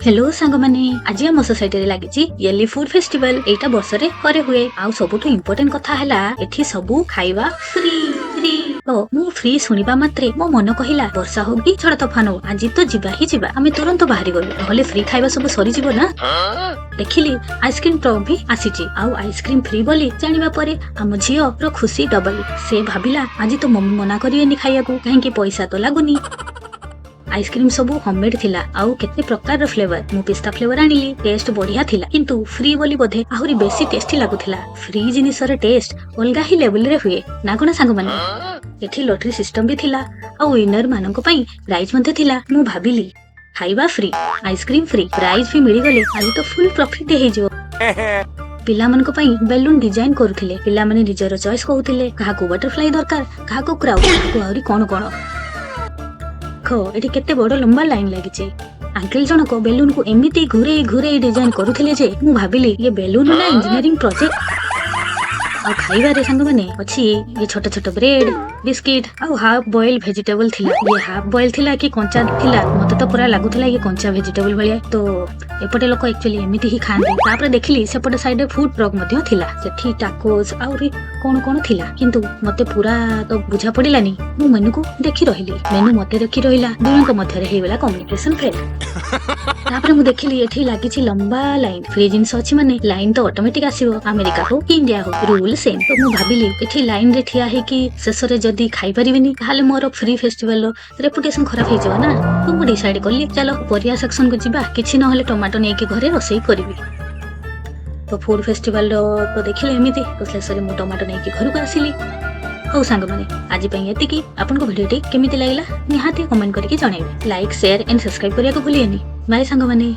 Hello सांग माने आज आम सोसाइटी लगी इयरली फूड फेस्टिवल एटा वर्ष रे करे हुए आउ सबुठ इम्पोर्टेंट कथा हैला एठी सबु खाइबा फ्री फ्री मु फ्री सुनिबा मात्रे मो मन कहिला वर्षा हो कि झड़ तूफान हो आज तो जीवा ही जीवा आमे तुरंत बाहरी गलु नहले फ्री खाइबा सब सरी जीवो ना देखिली आइसक्रीम ट्रक भी आसीची आउ आइसक्रीम फ्री बोली जानिबा परे आम झियो रो खुशी डबल से भाबिला आज तो मम्मी मना करिवेनी खाइया को काहे कि पैसा तो लागुनी आइसक्रीम सब होममेड थिला आउ केते प्रकार फ्लेवर मु पिस्ता फ्लेवर आनिली टेस्ट बढ़िया थिला किंतु फ्री बोली बोधे आहुरी बेसी टेस्टी लागुथिला फ्री जिनिस रे टेस्ट अलगा ही लेवल रे हुए ना कोना सांग माने एठी लॉटरी सिस्टम भी थिला आउ विनर माननको पई प्राइज मध्ये थिला मु भाबिली खाइबा फ्री आइसक्रीम फ्री प्राइज भी मिली गले आज तो फुल प्रॉफिट हे जो पिला मन को पई बेलून डिजाइन करूथिले पिला माने निजर चॉइस कहउथिले काहा को बटरफ्लाई दरकार काहा को क्राउड को आउरी कोन कोन एठी केते बड़ लंबा लाइन लागिचे अंकल जनक बेलून को एमिति घुरे घुरे डिजाइन करूथिले जे मु भाबिली ये बेलून ना इंजीनियरिंग प्रोजेक्ट आ खाइबा रे संग माने अछि ये छोटा छोटा ब्रेड बिस्किट आ हाफ बॉइल वेजिटेबल थिला ये हाफ बॉइल थिला कि कंचा थिला मते तो पूरा लागुथिला ये कंचा वेजिटेबल भलिया तो एपटे लोक एक्चुअली एमिति ही खांदे तापर देखली सेपटे साइड फूड ट्रक मध्ये थिला सेठी टाकोस आउरी कोन कोन थिला किंतु मते पूरा तो बुझा पडिलानी मु मेनू को देखि रहिली मेनू मते देखि रहिला दुनक मध्ये रे हेला कम्युनिकेशन फेल तापर मु देखली एठी लागिछि लंबा लाइन फ्री जिंस अछि माने लाइन तो ऑटोमेटिक आसीबो अमेरिका हो कि इंडिया हो रूल सेम तो मु भाबिली एठी लाइन रे ठिया हे कि शेषरे जदी खाइ परिबिनी ताले मोर फ्री फेस्टिवल रो रेपुटेशन खराब हे जवा ना तो मु डिसाइड करली चलो परिया सेक्शन को जिबा किछि न होले टमाटो नै कि घरे रोसई करबी तो फूड फेस्टिवल रो तो देखिले एमिति तो शेषरे मु टमाटो नै कि घर को आसीली हो सांग माने आज पई एतिकी आपन को वीडियो टी केमिति लागला निहाती कमेंट करके जणाइबे लाइक शेयर एंड सब्सक्राइब करिया को भूलियनी बाय सांग माने।